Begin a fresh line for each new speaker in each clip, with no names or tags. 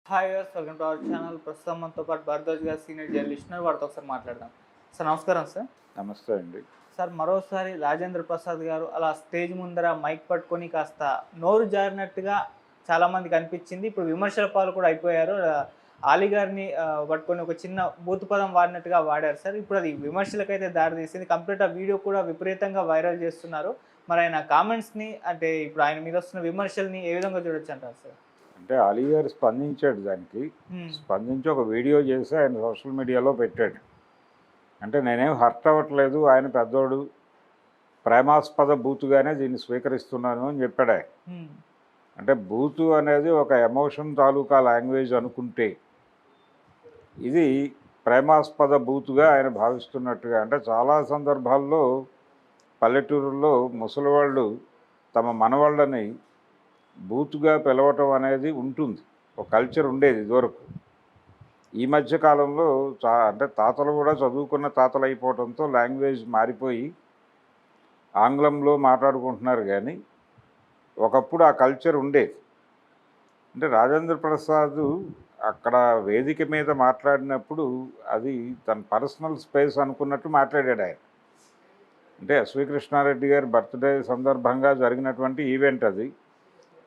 Hi viewers, welcome to our channel. ప్రస్తుతం మనతో పాటు భరద్వాజ్ గారు సీనియర్ జర్నలిస్ట్ ఉన్నారు. వారితో ఒకసారి మాట్లాడదాం. సార్ నమస్కారం సార్.
నమస్తే అండి.
సార్ మరోసారి రాజేంద్ర ప్రసాద్ గారు అలా స్టేజ్ ముందర మైక్ పట్టుకొని కాస్త నోరు జారినట్టుగా చాలామందికి అనిపించింది. ఇప్పుడు విమర్శల పాలు కూడా అయిపోయారు. ఆలీ గారిని పట్టుకొని ఒక చిన్న బూతు పదం వాడినట్టుగా వాడారు సార్. ఇప్పుడు అది విమర్శలకైతే దారితీసింది. కంప్లీట్ ఆ వీడియో కూడా విపరీతంగా వైరల్ చేస్తున్నారు. మరి ఆయన కామెంట్స్ని అంటే ఇప్పుడు ఆయన మీద వస్తున్న విమర్శల్ని ఏ విధంగా చూడొచ్చు అంటారు సార్?
అంటే అలీ గారు స్పందించాడు దానికి. స్పందించి ఒక వీడియో చేసి ఆయన సోషల్ మీడియాలో పెట్టాడు. అంటే నేనేం హర్ట్ అవ్వట్లేదు, ఆయన పెద్దోడు, ప్రేమాస్పద బూతుగానే దీన్ని స్వీకరిస్తున్నాను అని చెప్పాడు ఆయన. అంటే బూతు అనేది ఒక ఎమోషన్ తాలూకా లాంగ్వేజ్ అనుకుంటే ఇది ప్రేమాస్పద బూతుగా ఆయన భావిస్తున్నట్టుగా. అంటే చాలా సందర్భాల్లో పల్లెటూరుల్లో ముసలివాళ్ళు తమ మనవాళ్ళని బూతుగా పిలవటం అనేది ఉంటుంది, ఒక కల్చర్ ఉండేది ఇదివరకు. ఈ మధ్య కాలంలో అంటే తాతలు కూడా చదువుకున్న తాతలు అయిపోవడంతో లాంగ్వేజ్ మారిపోయి ఆంగ్లంలో మాట్లాడుకుంటున్నారు. కానీ ఒకప్పుడు ఆ కల్చర్ ఉండేది. అంటే రాజేంద్ర ప్రసాద్ అక్కడ వేదిక మీద మాట్లాడినప్పుడు అది తన పర్సనల్ స్పేస్ అనుకున్నట్టు మాట్లాడాడు ఆయన. అంటే ఎస్వి కృష్ణారెడ్డి గారి బర్త్డే సందర్భంగా జరిగినటువంటి ఈవెంట్ అది.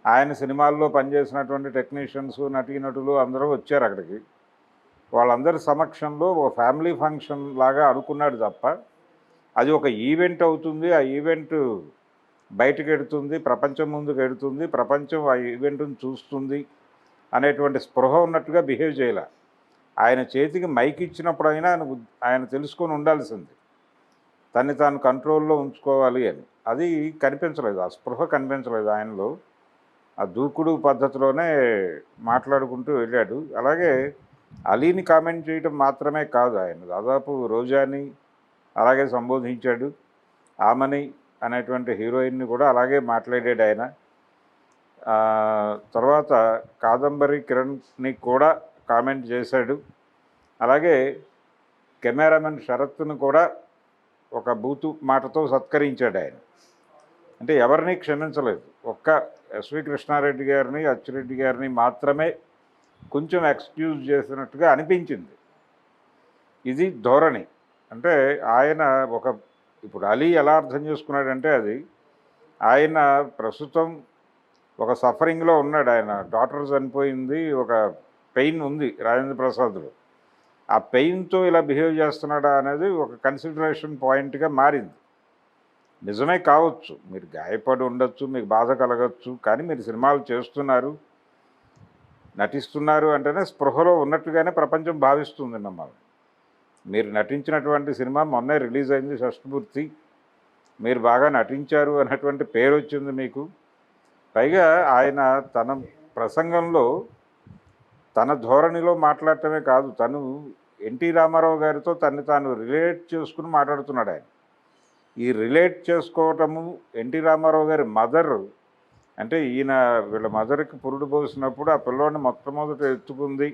ఆయన సినిమాల్లో పనిచేసినటువంటి టెక్నీషియన్స్, నటీనటులు అందరూ వచ్చారు అక్కడికి. వాళ్ళందరి సమక్షంలో ఒక ఫ్యామిలీ ఫంక్షన్ లాగా అనుకున్నాడు తప్ప అది ఒక ఈవెంట్ అవుతుంది, ఆ ఈవెంట్ బయటకు ఎడుతుంది, ప్రపంచం ముందుకు ఎడుతుంది, ప్రపంచం ఆ ఈవెంట్ని చూస్తుంది అనేటువంటి స్పృహ ఉన్నట్టుగా బిహేవ్ చేయాల. ఆయన చేతికి మైక్ ఇచ్చినప్పుడైనా ఆయన తెలుసుకొని ఉండాల్సింది, తన్ని తాను కంట్రోల్లో ఉంచుకోవాలి అని. అది కనిపించలేదు, ఆ స్పృహ కనిపించలేదు ఆయనలో. ఆ దూకుడు పద్ధతిలోనే మాట్లాడుకుంటూ వెళ్ళాడు. అలాగే అలీని కామెంట్ చేయడం మాత్రమే కాదు, ఆయన దాదాపు రోజాని అలాగే సంబోధించాడు. ఆమని అనేటువంటి హీరోయిన్ని కూడా అలాగే మాట్లాడాడు ఆయన. తర్వాత కాదంబరి కిరణ్ని కూడా కామెంట్ చేశాడు. అలాగే కెమెరామెన్ శరత్ను కూడా ఒక బూతు మాటతో సత్కరించాడు ఆయన. అంటే ఎవరిని క్షమించలేదు. ఒక్క ఎస్వి కృష్ణారెడ్డి గారిని, అచ్చిరెడ్డి గారిని మాత్రమే కొంచెం ఎక్స్క్యూజ్ చేసినట్టుగా అనిపించింది. ఇది ధోరణి. అంటే ఆయన ఇప్పుడు అలీ ఎలా అర్థం చేసుకున్నాడంటే అది ఆయన ప్రస్తుతం ఒక సఫరింగ్లో ఉన్నాడు. ఆయన డాటర్ చనిపోయింది, ఒక పెయిన్ ఉంది రాజేంద్ర ప్రసాద్లో. ఆ పెయిన్తో ఇలా బిహేవ్ చేస్తున్నాడా అనేది ఒక కన్సిడరేషన్ పాయింట్గా మారింది. నిజమే కావచ్చు, మీరు గాయపడి ఉండొచ్చు, మీకు బాధ కలగచ్చు, కానీ మీరు సినిమాలు చేస్తున్నారు, నటిస్తున్నారు అంటేనే స్పృహలో ఉన్నట్టుగానే ప్రపంచం భావిస్తుంది మిమ్మల్ని. మీరు నటించినటువంటి సినిమా మొన్నే రిలీజ్ అయింది, షష్ఠపూర్తి. మీరు బాగా నటించారు అన్నటువంటి పేరు వచ్చింది మీకు. పైగా ఆయన తన ప్రసంగంలో తన ధోరణిలో మాట్లాడటమే కాదు, తను ఎన్టీ రామారావు గారితో తన్ని తాను రిలేట్ చేసుకుని మాట్లాడుతున్నాడు ఆయన. ఈ రిలేట్ చేసుకోవటము ఎన్టీ రామారావు గారి మదర్, అంటే ఈయన వీళ్ళ మదర్కి పురుడు పోసినప్పుడు ఆ పిల్లోడిని మొట్టమొదట ఎత్తుకుంది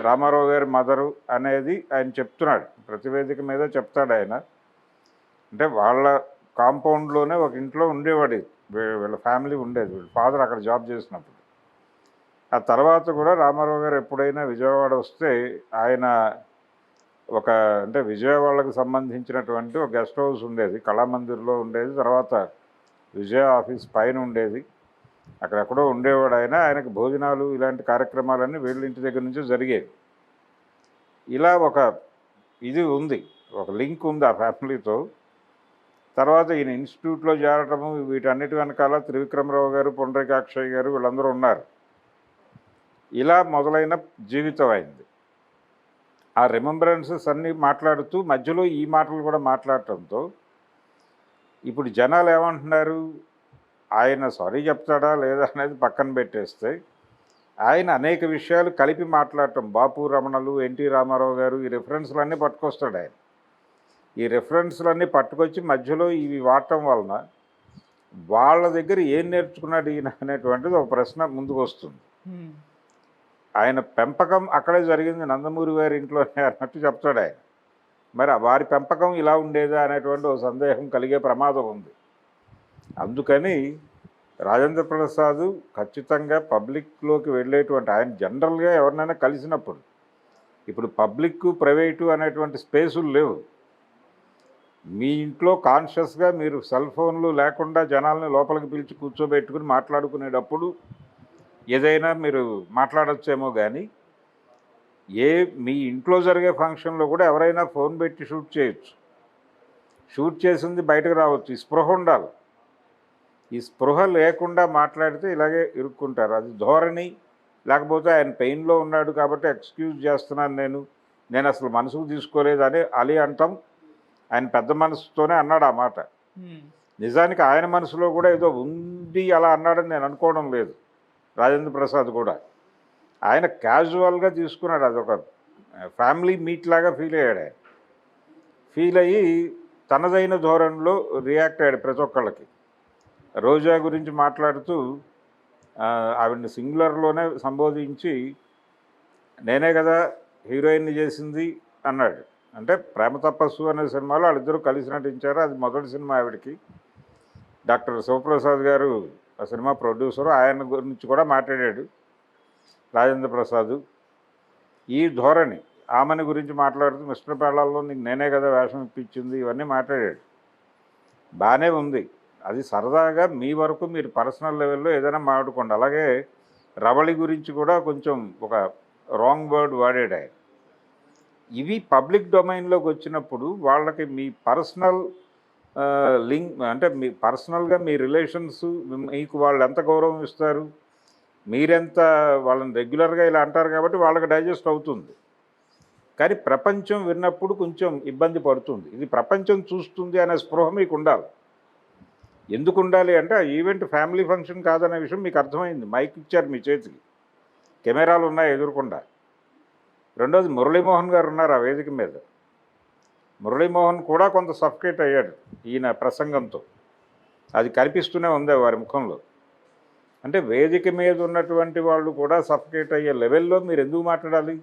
రామారావు గారి మదరు అనేది ఆయన చెప్తున్నాడు. ప్రతివేదిక మీద చెప్తాడు ఆయన. అంటే వాళ్ళ కాంపౌండ్లోనే ఒక ఇంట్లో ఉండేవాడు, వీళ్ళ ఫ్యామిలీ ఉండేది, వీళ్ళ ఫాదర్ అక్కడ జాబ్ చేసినప్పుడు. ఆ తర్వాత కూడా రామారావు గారు ఎప్పుడైనా విజయవాడ వస్తే ఆయన అంటే విజయవాడకు సంబంధించినటువంటి ఒక గెస్ట్ హౌస్ ఉండేది, కళామందిర్లో ఉండేది, తర్వాత విజయ ఆఫీస్ పైన ఉండేది, అక్కడెక్కడో ఉండేవాడు ఆయన. ఆయనకు భోజనాలు ఇలాంటి కార్యక్రమాలన్నీ వీళ్ళ ఇంటి దగ్గర నుంచి జరిగేవి. ఇలా ఇది ఉంది, ఒక లింక్ ఉంది ఆ ఫ్యామిలీతో. తర్వాత ఈయన ఇన్స్టిట్యూట్లో చేరటము, వీటన్నిటి వెనకాల త్రివిక్రమరావు గారు, పొండరీకాక్షయ్య గారు వీళ్ళందరూ ఉన్నారు. ఇలా మొదలైన జీవితం అయింది. ఆ రిమెంబరెన్సెస్ అన్నీ మాట్లాడుతూ మధ్యలో ఈ మాటలు కూడా మాట్లాడటంతో ఇప్పుడు జనాలు ఏమంటున్నారు, ఆయన సారీ చెప్తాడా లేదా అనేది పక్కన పెట్టేస్తే ఆయన అనేక విషయాలు కలిపి మాట్లాడటం, బాపు రమణలు, ఎన్టీ రామారావు గారు, ఈ రెఫరెన్స్లన్నీ పట్టుకొస్తాడు ఆయన. ఈ రెఫరెన్స్లన్నీ పట్టుకొచ్చి మధ్యలో ఇవి వాడటం వలన వాళ్ళ దగ్గర ఏం నేర్చుకున్నాడు ఈయన అనేటువంటిది ఒక ప్రశ్న ముందుకు వస్తుంది. ఆయన పెంపకం అక్కడే జరిగింది, నందమూరి గారి ఇంట్లోనే అన్నట్టు చెప్తాడు ఆయన. మరి వారి పెంపకం ఇలా ఉండేదా అనేటువంటి ఒక సందేహం కలిగే ప్రమాదం ఉంది. అందుకని రాజేంద్ర ప్రసాద్ ఖచ్చితంగా పబ్లిక్లోకి వెళ్ళేటువంటి ఆయన జనరల్గా ఎవరినైనా కలిసినప్పుడు ఇప్పుడు పబ్లిక్ ప్రైవేటు అనేటువంటి స్పేసులు లేవు. మీ ఇంట్లో కాన్షియస్గా మీరు సెల్ ఫోన్లు లేకుండా జనాల్ని లోపలికి పిలిచి కూర్చోబెట్టుకుని మాట్లాడుకునేటప్పుడు ఏదైనా మీరు మాట్లాడొచ్చేమో కానీ మీ ఇంట్లో జరిగే ఫంక్షన్లో కూడా ఎవరైనా ఫోన్ పెట్టి షూట్ చేయొచ్చు. షూట్ చేసింది బయటకు రావచ్చు. ఈ స్పృహ ఉండాలి. ఈ స్పృహ లేకుండా మాట్లాడితే ఇలాగే ఇరుక్కుంటారు. అది ధోరణి. లేకపోతే ఆయన పెయిన్లో ఉన్నాడు కాబట్టి ఎక్స్క్యూజ్ చేస్తున్నాను నేను అసలు మనసుకు తీసుకోలేదు అని అలీ అంటాం. ఆయన పెద్ద మనసుతోనే అన్నాడు ఆ మాట. నిజానికి ఆయన మనసులో కూడా ఏదో ఉంది అలా అన్నాడని నేను అనుకోవడం లేదు. రాజేంద్ర ప్రసాద్ కూడా ఆయన క్యాజువల్గా తీసుకున్నాడు. అదొక ఫ్యామిలీ మీట్ లాగా ఫీల్ అయ్యాడు. ఆయన ఫీల్ అయ్యి తనదైన ధోరణిలో రియాక్ట్ అయ్యాడు ప్రతి ఒక్కళ్ళకి. రోజా గురించి మాట్లాడుతూ ఆవిడని సింగులర్లోనే సంబోధించి నేనే కదా హీరోయిన్ని చేసింది అన్నాడు. అంటే ప్రేమ తపస్సు అనే సినిమాలో వాళ్ళిద్దరూ కలిసి నటించారు. అది మొదటి సినిమా ఆవిడకి. డాక్టర్ శివప్రసాద్ గారు ఆ సినిమా ప్రొడ్యూసరు. ఆయన గురించి కూడా మాట్లాడాడు రాజేంద్ర ప్రసాద్. ఈ ధోరణి ఆమెని గురించి మాట్లాడుతూ మిస్టర్ పెళ్ళాల్లో నీకు నేనే కదా వేషం ఇప్పించింది ఇవన్నీ మాట్లాడాడు. బాగానే ఉంది. అది సరదాగా మీ వరకు మీరు పర్సనల్ లెవెల్లో ఏదైనా మాట్లాడుకోండి. అలాగే రవళి గురించి కూడా కొంచెం ఒక రాంగ్ వర్డ్ వాడాడు ఆయన. ఇవి పబ్లిక్ డొమైన్లోకి వచ్చినప్పుడు వాళ్ళకి మీ పర్సనల్ లింక్ అంటే మీ పర్సనల్గా మీ రిలేషన్స్ మీకు వాళ్ళు ఎంత గౌరవం ఇస్తారు, మీరెంత వాళ్ళని రెగ్యులర్గా ఇలా అంటారు కాబట్టి వాళ్ళకి డైజెస్ట్ అవుతుంది. కానీ ప్రపంచం విన్నప్పుడు కొంచెం ఇబ్బంది పడుతుంది. ఇది ప్రపంచం చూస్తుంది అనే స్పృహ మీకు ఉండాలి. ఎందుకు ఉండాలి అంటే ఆ ఈవెంట్ ఫ్యామిలీ ఫంక్షన్ కాదనే విషయం మీకు అర్థమైంది. మైక్ ఇచ్చారు మీ చేతికి, కెమెరాలు ఉన్నాయి ఎదురుకుండా. రెండోది మురళీమోహన్ గారు ఉన్నారు ఆ వేదిక మీద. మురళీమోహన్ కూడా కొంత సఫకేట్ అయ్యాడు ఈయన ప్రసంగంతో. అది కనిపిస్తూనే ఉంది వారి ముఖంలో. అంటే వేదిక మీద ఉన్నటువంటి వాళ్ళు కూడా సఫకేట్ అయ్యే లెవెల్లో మీరు ఎందుకు మాట్లాడాలి?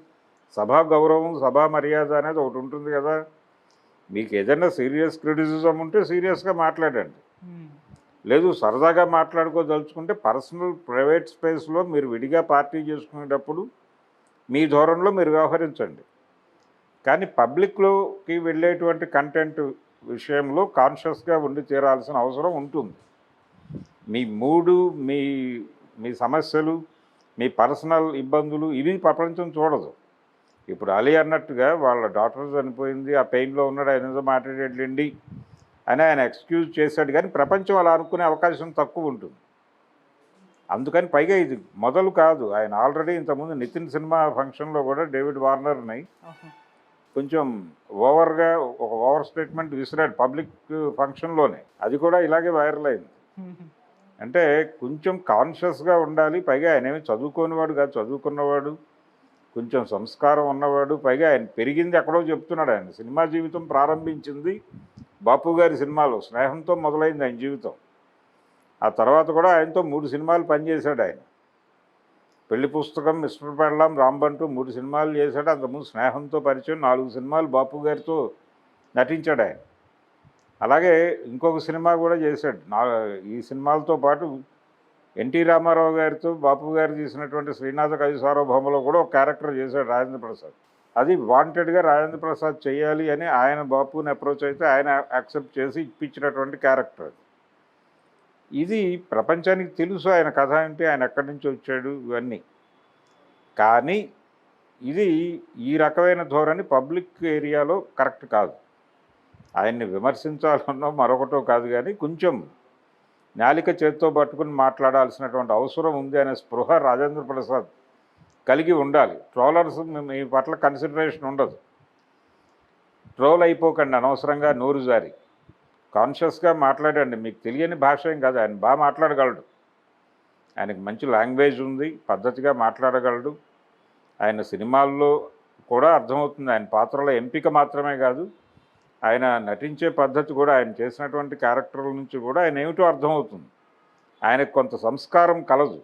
సభా గౌరవం, సభా మర్యాద అనేది ఒకటి ఉంటుంది కదా. మీకు ఏదైనా సీరియస్ క్రిటిసిజం ఉంటే సీరియస్గా మాట్లాడండి. లేదు సరదాగా మాట్లాడుకోదలుచుకుంటే పర్సనల్ ప్రైవేట్ స్పేస్లో మీరు విడిగా పార్టీ చేసుకునేటప్పుడు మీ ధోరణిలో మీరు వ్యవహరించండి. కానీ పబ్లిక్లోకి వెళ్ళేటువంటి కంటెంట్ విషయంలో కాన్షియస్గా ఉండి తీరాల్సిన అవసరం ఉంటుంది. మీ మూడు, మీ మీ సమస్యలు, మీ పర్సనల్ ఇబ్బందులు ఇవి ప్రపంచం చూడదు. ఇప్పుడు అలీ అన్నట్టుగా వాళ్ళ డాక్టర్ చనిపోయింది, ఆ పెయిన్లో ఉన్నాడు, ఆయన ఏదో మాట్లాడేట్లేండి అని ఆయన ఎక్స్క్యూజ్ చేశాడు. కానీ ప్రపంచం అలా అనుకునే అవకాశం తక్కువ ఉంటుంది. అందుకని పైగా ఇది మొదలు కాదు. ఆయన ఆల్రెడీ ఇంతకుముందు నితిన్ సినిమా ఫంక్షన్లో కూడా డేవిడ్ వార్నర్ని కొంచెం ఓవర్గా ఒక ఓవర్ స్టేట్మెంట్ విసిరాడు పబ్లిక్ ఫంక్షన్లోనే. అది కూడా ఇలాగే వైరల్ అయింది. అంటే కొంచెం కాన్షియస్గా ఉండాలి. పైగా ఆయన ఏమి చదువుకోనివాడు కాదు, చదువుకున్నవాడు, కొంచెం సంస్కారం ఉన్నవాడు. పైగా ఆయన పెరిగింది ఎక్కడో చెప్తున్నాడు. ఆయన సినిమా జీవితం ప్రారంభించింది బాపు గారి సినిమాలో, స్నేహంతో మొదలైంది ఆయన జీవితం. ఆ తర్వాత కూడా ఆయనతో 3 సినిమాలు పనిచేశాడు ఆయన. పెళ్లి పుస్తకం, మిస్టర్ పెళ్ళాం, రాంబంటూ 3 సినిమాలు చేశాడు. అంతకుముందు స్నేహంతో పరిచయం 4 సినిమాలు బాపు గారితో నటించాడు ఆయన. అలాగే ఇంకొక సినిమా కూడా చేశాడు. ఈ సినిమాలతో పాటు ఎన్టీ రామారావు గారితో బాపు గారు తీసినటువంటి శ్రీనాథ కవి సార్వభౌమలో కూడా ఒక క్యారెక్టర్ చేశాడు రాజేంద్ర ప్రసాద్. అది వాంటెడ్గా రాజేంద్ర ప్రసాద్ చేయాలి అని ఆయన బాపుని అప్రోచ్ అయితే ఆయన యాక్సెప్ట్ చేసి ఇప్పించినటువంటి క్యారెక్టర్. ఇది ప్రపంచానికి తెలుసు ఆయన కథ ఏంటి, ఆయన ఎక్కడి నుంచి వచ్చాడు ఇవన్నీ. కానీ ఇది ఈ రకమైన ధోరణి పబ్లిక్ ఏరియాలో కరెక్ట్ కాదు. ఆయన్ని విమర్శించాలన్నో మరొకటో కాదు, కానీ కొంచెం నాలిక చేత్తో పట్టుకుని మాట్లాడాల్సినటువంటి అవసరం ఉంది అనే స్పృహ రాజేంద్ర ప్రసాద్ కలిగి ఉండాలి. ట్రోలర్స్ మీ పట్ల కన్సిడరేషన్ ఉండదు. ట్రోల్ అయిపోకండి అనవసరంగా నోరు జారి. కాన్షియస్గా మాట్లాడండి. మీకు తెలియని భాష ఏం కాదు, ఆయన బాగా మాట్లాడగలడు. ఆయనకు మంచి లాంగ్వేజ్ ఉంది, పద్ధతిగా మాట్లాడగలడు. ఆయన సినిమాల్లో కూడా అర్థమవుతుంది. ఆయన పాత్రల ఎంపిక మాత్రమే కాదు, ఆయన నటించే పద్ధతి కూడా, ఆయన చేసినటువంటి క్యారెక్టర్ల నుంచి కూడా ఆయన ఏమిటో అర్థమవుతుంది. ఆయనకు కొంత సంస్కారం కలదు.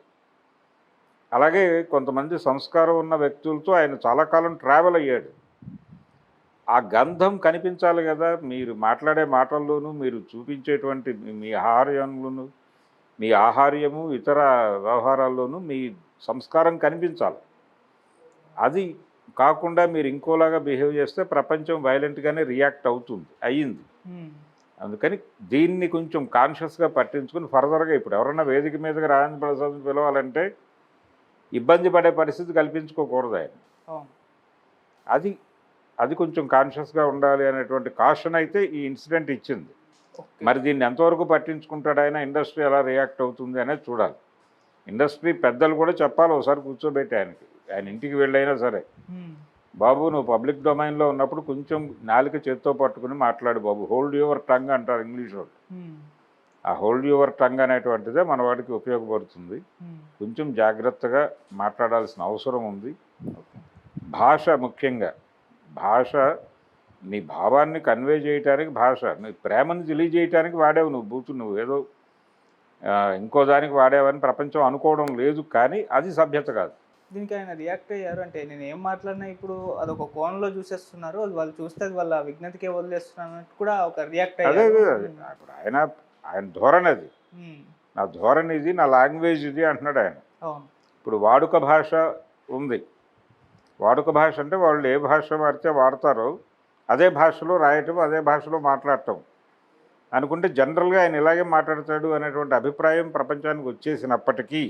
అలాగే కొంతమంది సంస్కారం ఉన్న వ్యక్తులతో ఆయన చాలా కాలం ట్రావెల్ అయ్యాడు. ఆ గంధం కనిపించాలి కదా మీరు మాట్లాడే మాటల్లోనూ, మీరు చూపించేటువంటి మీ ఆహార్యంలోనూ మీ ఆహార్యము ఇతర వ్యవహారాల్లోనూ మీ సంస్కారం కనిపించాలి. అది కాకుండా మీరు ఇంకోలాగా బిహేవ్ చేస్తే ప్రపంచం వైలెంట్గానే రియాక్ట్ అయ్యింది. అందుకని దీన్ని కొంచెం కాన్షియస్గా పట్టించుకుని ఫర్దర్గా ఇప్పుడు ఎవరన్నా వేదిక మీదకి రాజేంద్ర ప్రసాద్ని పిలవాలంటే ఇబ్బంది పడే పరిస్థితి కల్పించుకోకూడదు ఆయన. అది అది కొంచెం కాన్షియస్గా ఉండాలి అనేటువంటి కాషన్ అయితే ఈ ఇన్సిడెంట్ ఇచ్చింది. మరి దీన్ని ఎంతవరకు పట్టించుకుంటాడు ఆయన, ఇండస్ట్రీ ఎలా రియాక్ట్ అవుతుంది అనేది చూడాలి. ఇండస్ట్రీ పెద్దలు కూడా చెప్పాలి ఒకసారి కూర్చోబెట్టి ఆయన ఇంటికి వెళ్ళైనా సరే, బాబు నువ్వు పబ్లిక్ డొమైన్లో ఉన్నప్పుడు కొంచెం నాలుక చేత్తో పట్టుకుని మాట్లాడు బాబు, హోల్డ్ యువర్ టంగ్ అంటారు ఇంగ్లీష్లో. ఆ హోల్డ్ యువర్ టంగ్ అనేటువంటిదే మన వాడికి ఉపయోగపడుతుంది. కొంచెం జాగ్రత్తగా మాట్లాడాల్సిన అవసరం ఉంది. భాష ముఖ్యంగా, భాష నీ భావాన్ని కన్వే చేయడానికి భాష, నీ ప్రేమను తెలియజేయటానికి వాడేవు నువ్వు బూతు, నువ్వు ఏదో ఇంకో దానికి వాడేవని ప్రపంచం అనుకోవడం లేదు. కానీ అది సభ్యత కాదు.
దీనికి ఆయన రియాక్ట్ అయ్యారు అంటే నేను ఏం మాట్లాడినా ఇప్పుడు అదొక కోణంలో చూసేస్తున్నారు, అది వాళ్ళు చూస్తే అది వాళ్ళ విజ్ఞతకే వదిలేస్తున్నారు అన్నట్టు కూడా ఒక రియాక్ట్
అదే
అయ్యారు.
ఇప్పుడు ఆయన ధోరణి అది, నా ధోరణి ఇది, నా లాంగ్వేజ్ ఇది అంటున్నాడు ఆయన. ఇప్పుడు వాడుక భాష ఉంది. వాడుక భాష అంటే వాళ్ళు ఏ భాష వాడితే వాడతారో అదే భాషలో రాయటం, అదే భాషలో మాట్లాడటం అనుకుంటే జనరల్గా ఆయన ఇలాగే మాట్లాడతాడు అనేటువంటి అభిప్రాయం ప్రపంచానికి వచ్చేసినప్పటికీ